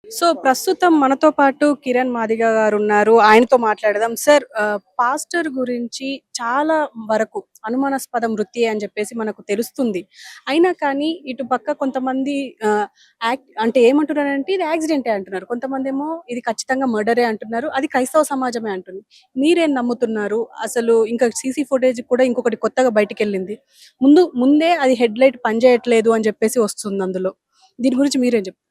So, ప్రస్తుతం మనతో పాటు కిరణ్ మాదిగ గారున్నారు. ఆయనతో మాట్లాడదాం. సార్ పాస్టర్ గురించి చాలా వరకు అనుమానాస్పద మృతి అని జెప్పేసి మనకు తెలుస్తుంది. అయినా కానీ ఇటు పక్క కొంతమంది అంటే ఏమంటున్నారంటే ఇది యాక్సిడెంటే అంటున్నారు. కొంతమందేమో ఇది ఖచ్చితంగా మర్డరే అంటున్నారు. అది క్రైస్తవ సమాజమే అంటుంది. మీరేం నమ్ముతున్నారు? అసలు ఇంకా సీసీ ఫుటేజ్ కూడా ఇంకొకటి కొత్తగా బయటికెళ్ళింది. ముందే అది హెడ్‌లైట్ పనిచేయట్లేదు అని జెప్పేసి వస్తుంది అందులో. దీని గురించి మీరేం చెప్తారు?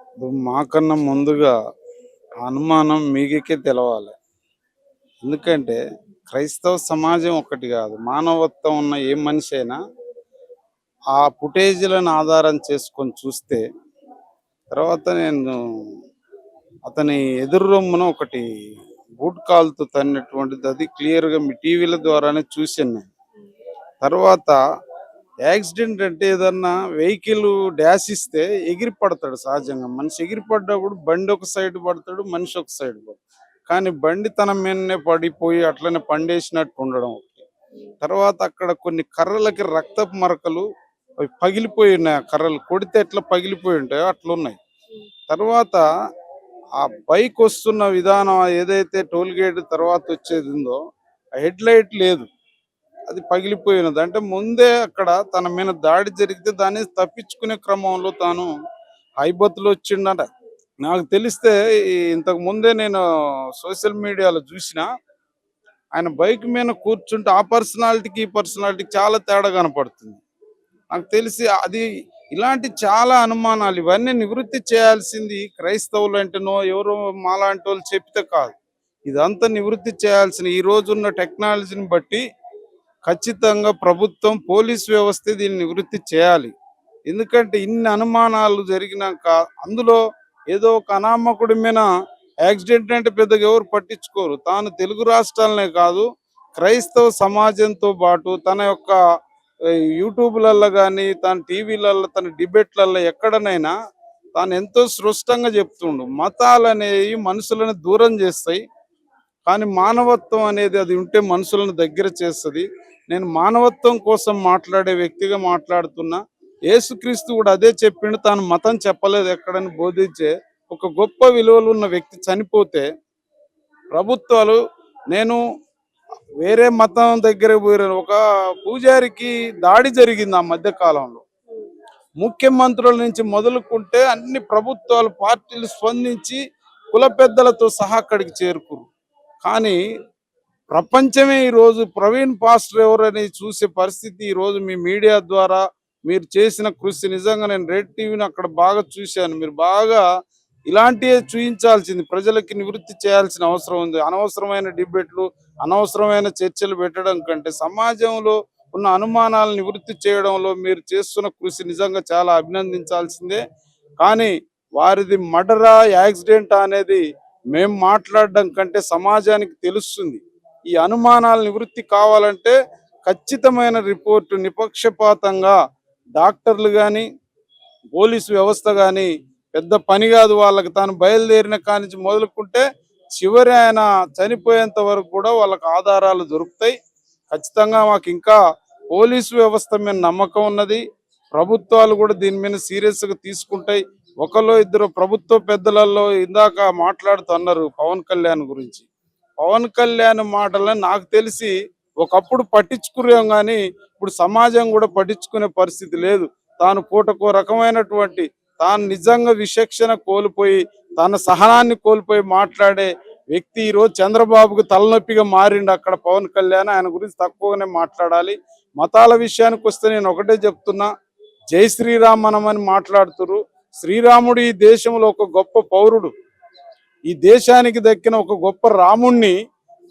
ఇప్పుడు మాకన్నా ముందుగా ఆ అనుమానం మీకే తెలవాలి. ఎందుకంటే క్రైస్తవ సమాజం ఒకటి కాదు, మానవత్వం ఉన్న ఏ మనిషి అయినా ఆ ఫుటేజీలను ఆధారం చేసుకొని చూస్తే తర్వాత నేను అతని ఎదురు రొమ్మున ఒకటి బూట్ కాలుతో తన్నటువంటిది అది క్లియర్గా మీ టీవీల ద్వారానే చూశాను నేను. తర్వాత యాక్సిడెంట్ అంటే ఏదన్నా వెహికల్ డాష్ ఇస్తే ఎగిరి పడతాడు సహజంగా. మనిషి ఎగిరి పడ్డప్పుడు బండి ఒక సైడ్ పడతాడు, మనిషి ఒక సైడ్ పడతాడు. కానీ బండి తన మీదనే పడిపోయి అట్లనే పండేసినట్టు ఉండడం ఒకటి. తర్వాత అక్కడ కొన్ని కర్రలకి రక్తపు మరకలు అవి పగిలిపోయి ఉన్నాయి. ఆ కర్రలు కొడితే ఎట్లా పగిలిపోయి ఉంటాయో అట్లున్నాయి. తర్వాత ఆ బైక్ వస్తున్న విధానం ఏదైతే టోల్ గేట్ తర్వాత వచ్చేది ఉందో ఆ హెడ్ లైట్ లేదు, అది పగిలిపోయినది. అంటే ముందే అక్కడ తన మీద దాడి జరిగితే దాన్ని తప్పించుకునే క్రమంలో తాను హైబత్తులో వచ్చిండట. నాకు తెలిస్తే ఇంతకు ముందే నేను సోషల్ మీడియాలో చూసిన ఆయన బైక్ మీద కూర్చుంటే ఆ పర్సనాలిటీకి ఈ పర్సనాలిటీకి చాలా తేడా కనపడుతుంది. నాకు తెలిసి అది ఇలాంటి చాలా అనుమానాలు ఇవన్నీ నివృత్తి చేయాల్సింది క్రైస్తవులు అంటేనో ఎవరో మాలాంటి వాళ్ళు చెప్తే కాదు. ఇదంతా నివృత్తి చేయాల్సిన ఈ రోజున్న టెక్నాలజీని బట్టి ఖచ్చితంగా ప్రభుత్వం, పోలీస్ వ్యవస్థ దీన్ని నివృత్తి చేయాలి. ఎందుకంటే ఇన్ని అనుమానాలు జరిగినాక అందులో ఏదో ఒక అనామకుడి మీద యాక్సిడెంట్ అంటే పెద్దగా ఎవరు పట్టించుకోరు. తాను తెలుగు రాష్ట్రాలనే కాదు, క్రైస్తవ సమాజంతో పాటు తన యొక్క యూట్యూబ్‌లల్లో గాని, తన టీవీలల్లో, తన డిబేట్‌లల్లో ఎక్కడనైనా తాను ఎంతో స్పష్టంగా చెప్తుండు. మతాలనేవి మనుషులను దూరం చేస్తాయి. కానీ మానవత్వం అనేది అది ఉంటే మనుషులను దగ్గర చేస్తుంది. నేను మానవత్వం కోసం మాట్లాడే వ్యక్తిగా మాట్లాడుతున్నా. యేసుక్రీస్తు కూడా అదే చెప్పిండు. తాను మతం చెప్పలేదు ఎక్కడని బోధించే ఒక గొప్ప విలువలు ఉన్న వ్యక్తి చనిపోతే ప్రభుత్వాలు నేను వేరే మతం దగ్గర పోయిన ఒక పూజారికి దాడి జరిగింది ఆ మధ్య కాలంలో. ముఖ్యమంత్రుల నుంచి మొదలుకుంటే అన్ని ప్రభుత్వాలు పార్టీలు స్పందించి కుల పెద్దలతో సహా అక్కడికి చేరుకురు. కానీ ప్రపంచమే ఈరోజు ప్రవీణ్ పాస్టర్ ఎవరని చూసే పరిస్థితి ఈరోజు మీ మీడియా ద్వారా మీరు చేసిన కృషి నిజంగా నేను రెడ్ టీవీని అక్కడ బాగా చూశాను. మీరు బాగా ఇలాంటివే చూయించాల్సింది, ప్రజలకి నివృత్తి చేయాల్సిన అవసరం ఉంది. అనవసరమైన డిబేట్లు, అనవసరమైన చర్చలు పెట్టడం కంటే సమాజంలో ఉన్న అనుమానాలను నివృత్తి చేయడంలో మీరు చేస్తున్న కృషి నిజంగా చాలా అభినందించాల్సిందే. కానీ వారిది మర్డరా యాక్సిడెంట్ అనేది మేము మాట్లాడడం కంటే సమాజానికి తెలుస్తుంది. ఈ అనుమానాల నివృత్తి కావాలంటే ఖచ్చితమైన రిపోర్టు నిపక్షపాతంగా డాక్టర్లు కానీ, పోలీసు వ్యవస్థ కానీ పెద్ద పని కాదు వాళ్ళకి. తాను బయలుదేరిన కానించి మొదలుకుంటే చివరి ఆయన చనిపోయేంత వరకు కూడా వాళ్ళకి ఆధారాలు దొరుకుతాయి. ఖచ్చితంగా మాకు ఇంకా పోలీసు వ్యవస్థ మీద నమ్మకం ఉన్నది. ప్రభుత్వాలు కూడా దీని మీద సీరియస్గా తీసుకుంటాయి. ఒకళ్ళు ఇద్దరు ప్రభుత్వ పెద్దలలో ఇందాక మాట్లాడుతున్నారు పవన్ కళ్యాణ్ గురించి. పవన్ కళ్యాణ్ మాటలను నాకు తెలిసి ఒకప్పుడు పట్టించుకున్నాం కానీ ఇప్పుడు సమాజం కూడా పట్టించుకునే పరిస్థితి లేదు. తాను పూటకో రకమైనటువంటి తాను నిజంగా విచక్షణ కోల్పోయి తన సహనాన్ని కోల్పోయి మాట్లాడే వ్యక్తి ఈరోజు చంద్రబాబుకు తలనొప్పిగా మారిండు అక్కడ పవన్ కళ్యాణ్. ఆయన గురించి తక్కువగానే మాట్లాడాలి. మతాల విషయానికి వస్తే నేను ఒకటే చెప్తున్నా, జై శ్రీరామ్ మనమని మాట్లాడుతున్నారు. శ్రీరాముడు ఈ దేశంలో ఒక గొప్ప పౌరుడు. ఈ దేశానికి దక్కిన ఒక గొప్ప రాముణ్ణి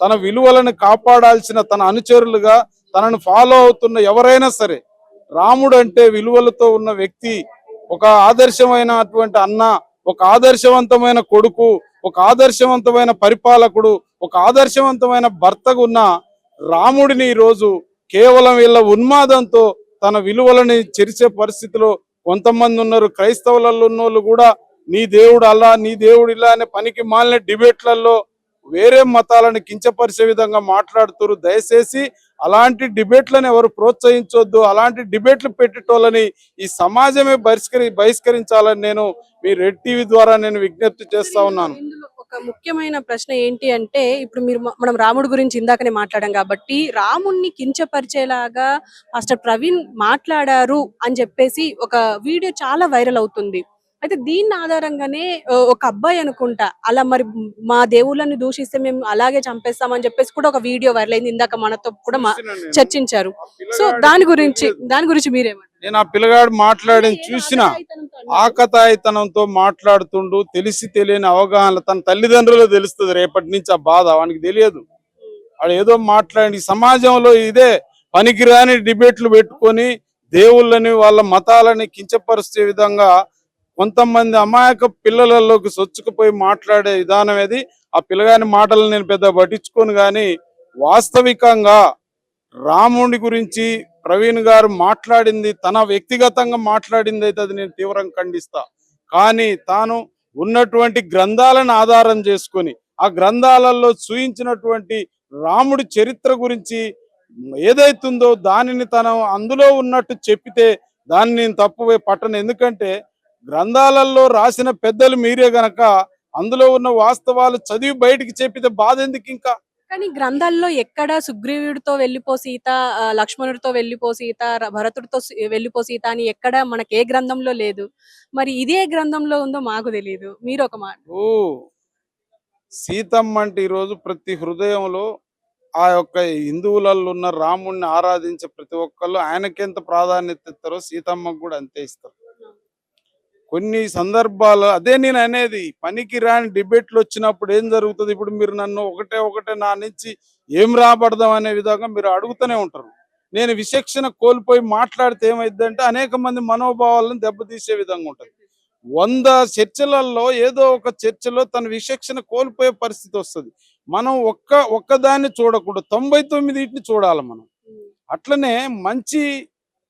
తన విలువలను కాపాడాల్సిన తన అనుచరులుగా తనను ఫాలో అవుతున్న ఎవరైనా సరే, రాముడు అంటే విలువలతో ఉన్న వ్యక్తి, ఒక ఆదర్శమైనటువంటి అన్న, ఒక ఆదర్శవంతమైన కొడుకు, ఒక ఆదర్శవంతమైన పరిపాలకుడు, ఒక ఆదర్శవంతమైన భర్తగా ఉన్న రాముడిని ఈరోజు కేవలం వీళ్ళ ఉన్మాదంతో తన విలువలని చెరిచే పరిస్థితిలో కొంతమంది ఉన్నారు. క్రైస్తవులలో ఉన్నోళ్ళు కూడా నీ దేవుడు అలా, నీ దేవుడు ఇలా అనే పనికి మాలిన డిబేట్లలో వేరే మతాలను కించపరిచే విధంగా మాట్లాడుతున్నారు. దయచేసి అలాంటి డిబేట్లను ఎవరు ప్రోత్సహించొద్దు. అలాంటి డిబేట్లు పెట్టేటోళ్ళని ఈ సమాజమే బహిష్కరించాలని నేను మీ రెడ్ టీవీ ద్వారా నేను విజ్ఞప్తి సార్ చేస్తా ఉన్నాను. ఇందులో ఒక ముఖ్యమైన ప్రశ్న ఏంటి అంటే ఇప్పుడు మీరు మనం రాముడి గురించి ఇందాకనే మాట్లాడాం కాబట్టి రాముణ్ణి కించపరిచేలాగా మాస్టర్ ప్రవీణ్ మాట్లాడారు అని చెప్పేసి ఒక వీడియో చాలా వైరల్ అవుతుంది. అయితే దీన్ని ఆధారంగానే ఒక అబ్బాయి అనుకుంటా అలా మరి మా దేవుళ్ళని దూషిస్తే మేము అలాగే చంపేస్తామని చెప్పేసి కూడా ఒక వీడియో వైరల్ అయింది. ఇందాక మనతో కూడా చూసినా నేను. చర్చించారు. ఆ సో పిల్లగాడికి దాని గురించి మీరేమంటారు? నేను ఆ పిల్లగాడు మాట్లాడిన చూసిన ఆకతాయితనంతో మాట్లాడుతుండు. తెలిసి తెలియని అవగాహన తన తల్లిదండ్రులు తెలుస్తుంది. రేపటి నుంచి ఆ బాధ వానికి తెలియదు. వాడు ఏదో మాట్లాడి సమాజంలో ఇదే పనికిరాని డిబేట్లు పెట్టుకొని దేవుళ్ళని వాళ్ళ మతాలని కించపరిచే విధంగా కొంతమంది అమాయక పిల్లలలోకి సొచ్చుకుపోయి మాట్లాడే విధానం ఏది. ఆ పిల్లగాని మాటలు నేను పెద్ద పట్టించుకోను, కానీ వాస్తవికంగా రాముడి గురించి ప్రవీణ్ గారు మాట్లాడింది తన వ్యక్తిగతంగా మాట్లాడింది అయితే అది నేను తీవ్రంగా ఖండిస్తా. కానీ తాను ఉన్నటువంటి గ్రంథాలను ఆధారం చేసుకొని ఆ గ్రంథాలలో చూయించినటువంటి రాముడి చరిత్ర గురించి ఏదైతుందో దానిని తను అందులో ఉన్నట్టు చెప్పితే దాన్ని నేను తప్పు పట్టను. ఎందుకంటే గ్రంథాలలో రాసిన పెద్దలు మీరే గనక అందులో ఉన్న వాస్తవాలు చదివి బయటికి చెప్పితే బాధ ఎందుకు ఇంకా. కానీ గ్రంథాల్లో ఎక్కడ సుగ్రీవుడితో వెళ్ళిపో సీత, లక్ష్మణుడితో వెళ్ళిపో సీత, భరతుడితో వెళ్ళిపో సీత అని ఎక్కడ మనకి ఏ గ్రంథంలో లేదు. మరి ఇదే గ్రంథంలో ఉందో మాకు తెలియదు. మీరు ఒక మాట. ఓ సీతమ్మ అంటే ఈరోజు ప్రతి హృదయంలో ఆ యొక్క హిందువులలో ఉన్న రాముణ్ణి ఆరాధించే ప్రతి ఒక్కళ్ళు ఆయనకెంత ప్రాధాన్యత ఇస్తారో సీతమ్మకు కూడా అంతే ఇస్తారు. కొన్ని సందర్భాలు అదే నేను అనేది పనికి రాని డిబేట్లు వచ్చినప్పుడు ఏం జరుగుతుంది. ఇప్పుడు మీరు నన్ను ఒకటే నా నుంచి ఏం రాబడదాం అనే విధంగా మీరు అడుగుతూనే ఉంటారు. నేను విచక్షణ కోల్పోయి మాట్లాడితే ఏమైందంటే అనేక మంది మనోభావాలను దెబ్బతీసే విధంగా ఉంటుంది. 100 చర్చలలో ఏదో ఒక చర్చలో తన విచక్షణ కోల్పోయే పరిస్థితి వస్తుంది. మనం ఒక్కదాన్ని చూడకూడదు, 99 చూడాలి మనం. అట్లనే మంచి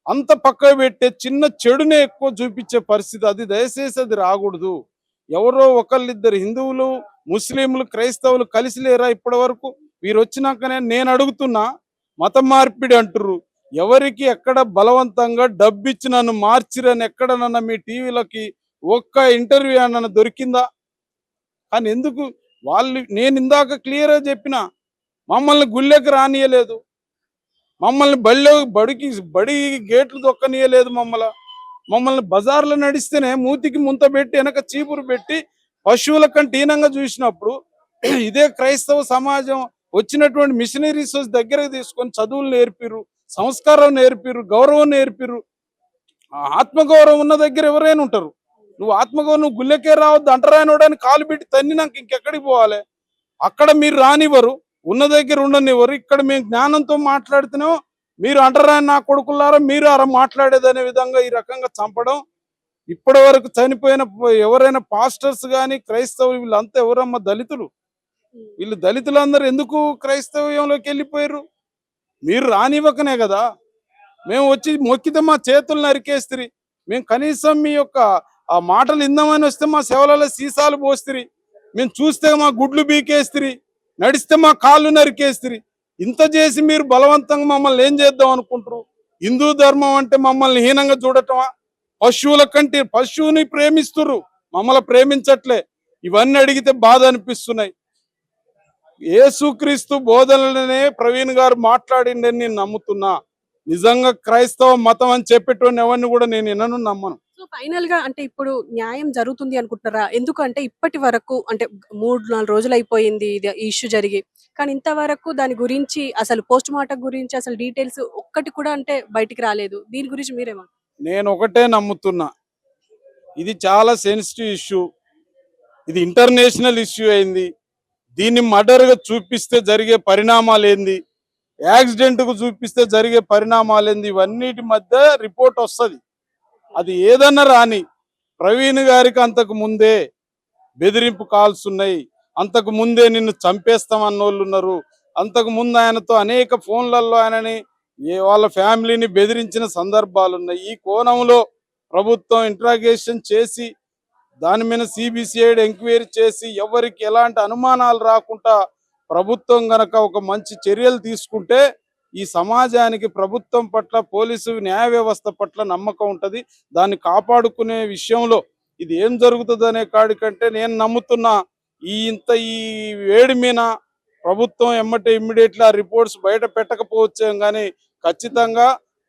అంత పక్కకు పెట్టే చిన్న చెడునే ఎక్కువ చూపించే పరిస్థితి అది దయచేసి అది రాకూడదు. ఎవరో ఒకళ్ళిద్దరు హిందువులు, ముస్లింలు, క్రైస్తవులు కలిసి లేరా ఇప్పటి వరకు? మీరు వచ్చినాకనే నేను అడుగుతున్నా, మత మార్పిడి అంటుర్రు. ఎవరికి ఎక్కడ బలవంతంగా డబ్బిచ్చి నన్ను మార్చిరని ఎక్కడనన్నా మీ టీవీలకి ఒక్క ఇంటర్వ్యూ అన్న దొరికిందా? కానీ ఎందుకు వాళ్ళు, నేను ఇందాక క్లియర్గా చెప్పిన, మమ్మల్ని గుళ్ళకి రానియలేదు, మమ్మల్ని బడి గేట్లు దొక్కనీయలేదు, మమ్మల్ని బజార్లో నడిస్తేనే మూతికి ముంత పెట్టి వెనక చీపురు పెట్టి పశువుల కంటే హీనంగా చూసినప్పుడు ఇదే క్రైస్తవ సమాజం వచ్చినటువంటి మిషనరీస్ దగ్గరకు తీసుకొని చదువులు నేర్పిరు, సంస్కారం నేర్పిరు, గౌరవం నేర్పిరు. ఆత్మగౌరవం ఉన్న దగ్గర ఎవరైనా ఉంటారు. నువ్వు ఆత్మగౌరవం, నువ్వు గుళ్ళకే రావద్దు అంటరాయనోడని కాలు పెట్టి తన్ని నాకు ఇంకెక్కడికి పోవాలి? అక్కడ మీరు రానివ్వరు, ఉన్న దగ్గర ఉండనివ్వరు. ఇక్కడ మేము జ్ఞానంతో మాట్లాడుతున్నాం, మీరు అంటరాని నా కొడుకులారా మీరు మాట్లాడేదనే విధంగా ఈ రకంగా చంపడం. ఇప్పటి వరకు చనిపోయిన ఎవరైనా పాస్టర్స్ కానీ క్రైస్తవులు వీళ్ళంతా ఎవరమ్మా? దళితులు. వీళ్ళు దళితులందరూ ఎందుకు క్రైస్తవ్యంలోకి వెళ్ళిపోయారు? మీరు రానివ్వకనే కదా. మేము వచ్చి మొక్కితే మా చేతులు నరికేస్తిరి. మేము కనీసం మీ యొక్క ఆ మాటలు ఇందామని వస్తే మా సేవలలో సీసాలు పోస్తిరి. మేము చూస్తే మా గుడ్లు బీకేస్తిరి, నడిస్తే మా కాళ్ళు నరికేస్తిరి. ఇంత చేసి మీరు బలవంతంగా మమ్మల్ని ఏం చేద్దాం అనుకుంటారు? హిందూ ధర్మం అంటే మమ్మల్ని హీనంగా చూడటమా? పశువుల కంటే పశువుని ప్రేమిస్తురు, మమ్మల్ని ప్రేమించట్లే. ఇవన్నీ అడిగితే బాధ అనిపిస్తున్నాయి. యేసుక్రీస్తు బోధనలనే ప్రవీణ్ గారు మాట్లాడిండని నేను నమ్ముతున్నా. నిజంగా క్రైస్తవ మతం అని చెప్పేటోని ఎవరిని కూడా నేను వినను, నమ్మను. సో ఫైనల్ గా అంటే ఇప్పుడు న్యాయం జరుగుతుంది అనుకుంటారా? ఎందుకంటే ఇప్పటి వరకు అంటే 3-4 రోజులు అయిపోయింది ఇది ఇష్యూ జరిగి, కానీ ఇంతవరకు దాని గురించి అసలు పోస్ట్ మార్టం గురించి అసలు డీటెయిల్స్ ఒక్కటి కూడా అంటే బయటికి రాలేదు. దీని గురించి మీరేమంటారు? నేను ఒకటే నమ్ముతున్నా, ఇది చాలా సెన్సిటివ్ ఇష్యూ, ఇది ఇంటర్నేషనల్ ఇష్యూ అయింది. దీన్ని మర్డర్గా చూపిస్తే జరిగే పరిణామాలు ఏంది, యాక్సిడెంట్కు చూపిస్తే జరిగే పరిణామాలు ఏంది, ఇవన్నిటి మధ్య రిపోర్ట్ వస్తుంది. అది ఏదన్నా రాని, ప్రవీణ్ గారికి అంతకు ముందే బెదిరింపు కాల్స్ ఉన్నాయి, అంతకు ముందే నిన్ను చంపేస్తామన్నోళ్ళు ఉన్నారు, అంతకు ముందు ఆయనతో అనేక ఫోన్లలో ఆయనని వాళ్ళ ఫ్యామిలీని బెదిరించిన సందర్భాలు ఉన్నాయి. ఈ కోణంలో ప్రభుత్వం ఇంట్రాగేషన్ చేసి దాని మీద సిబిసిఐడి ఎంక్వైరీ చేసి ఎవరికి ఎలాంటి అనుమానాలు రాకుండా ప్రభుత్వం గనక ఒక మంచి చర్యలు తీసుకుంటే ఈ సమాజానికి ప్రభుత్వం పట్ల, పోలీసు న్యాయ వ్యవస్థ పట్ల నమ్మకం ఉంటది. దాన్ని కాపాడుకునే విషయంలో ఇది ఏం జరుగుతుందనే కాడికంటే నేను నమ్ముతున్నా ఈ వేడి మీద ప్రభుత్వం ఎమ్మటే ఇమ్మీడియట్లీ ఆ రిపోర్ట్స్ బయట పెట్టకపోవచ్చేం కానీ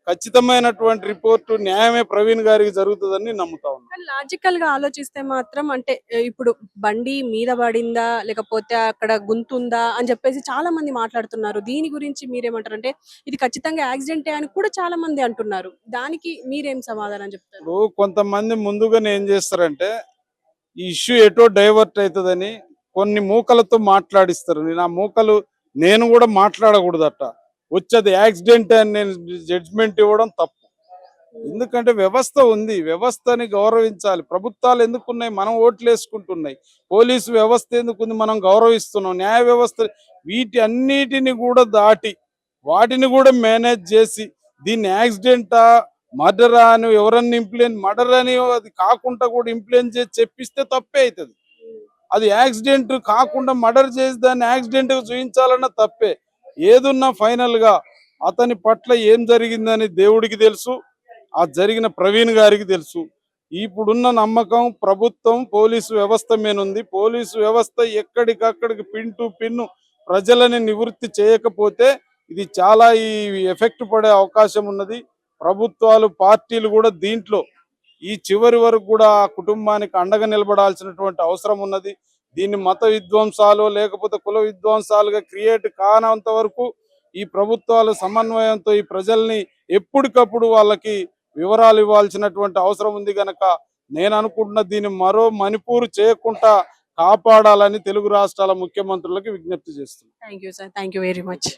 ఖచ్చితమైనటువంటి రిపోర్టు న్యాయమే ప్రవీణ్ గారికి జరుగుతుందని నమ్ముతా ఉన్నా. కానీ లాజికల్ గా ఆలోచిస్తే మాత్రం అంటే ఇప్పుడు బండి మీద పడిందా లేకపోతే అక్కడ గుంతుందా అని చెప్పేసి చాలా మంది మాట్లాడుతున్నారు. దీని గురించి మీరేమంటారు? అంటే ఇది ఖచ్చితంగా యాక్సిడెంటే అని కూడా చాలా మంది అంటున్నారు. దానికి మీరేం సమాధానం చెప్తారు? ఇప్పుడు కొంతమంది ముందుగానే ఏం చేస్తారంటే ఈ ఇష్యూ ఎటో డైవర్ట్ అవుతుందని కొన్ని మూకలతో మాట్లాడిస్తారు. నేను కూడా మాట్లాడకూడదట, వచ్చేది యాక్సిడెంట్ అని నేను జడ్జిమెంట్ ఇవ్వడం తప్పు. ఎందుకంటే వ్యవస్థ ఉంది, వ్యవస్థని గౌరవించాలి. ప్రభుత్వాలు ఎందుకున్నాయి? మనం ఓట్లు వేసుకుంటున్నాయి. పోలీసు వ్యవస్థ ఎందుకుంది? మనం గౌరవిస్తున్నాం. న్యాయ వ్యవస్థ వీటి అన్నిటిని కూడా దాటి వాటిని కూడా మేనేజ్ చేసి దీన్ని యాక్సిడెంటా మర్డర్ అని ఎవరన్నా మర్డర్ అని అది కాకుండా కూడా ఇంప్లెయిన్ చేసి చెప్పిస్తే తప్పే అవుతుంది. అది యాక్సిడెంట్ కాకుండా మర్డర్ చేసి దాన్ని యాక్సిడెంట్ చూపించాలన్న తప్పే. ఏదున్నా ఫైనల్ గా అతని పట్ల ఏం జరిగిందని దేవుడికి తెలుసు, ఆ జరిగిన ప్రవీణ్ గారికి తెలుసు. ఇప్పుడున్న నమ్మకం ప్రభుత్వం పోలీసు వ్యవస్థ మీద ఉంది. పోలీసు వ్యవస్థ ఎక్కడికక్కడికి పిన్ టు పిన్ను ప్రజలని నివృత్తి చేయకపోతే ఇది చాలా ఎఫెక్ట్ పడే అవకాశం ఉన్నది. ప్రభుత్వాలు, పార్టీలు కూడా దీంట్లో ఈ చివరి వరకు కూడా ఆ కుటుంబానికి అండగా నిలబడాల్సినటువంటి అవసరం ఉన్నది. దీన్ని మత విధ్వంసాలు లేకపోతే కుల విధ్వంసాలుగా క్రియేట్ కానంత వరకు ఈ ప్రభుత్వాలు సమన్వయంతో ఈ ప్రజల్ని ఎప్పటికప్పుడు వాళ్ళకి వివరాలు ఇవ్వాల్సినటువంటి అవసరం ఉంది. గనక నేను అనుకుంటున్న దీన్ని మరో మణిపూర్ చేయకుండా కాపాడాలని తెలుగు రాష్ట్రాల ముఖ్యమంత్రులకు విజ్ఞప్తి చేస్తున్నాను. Thank you sir. Thank you very much.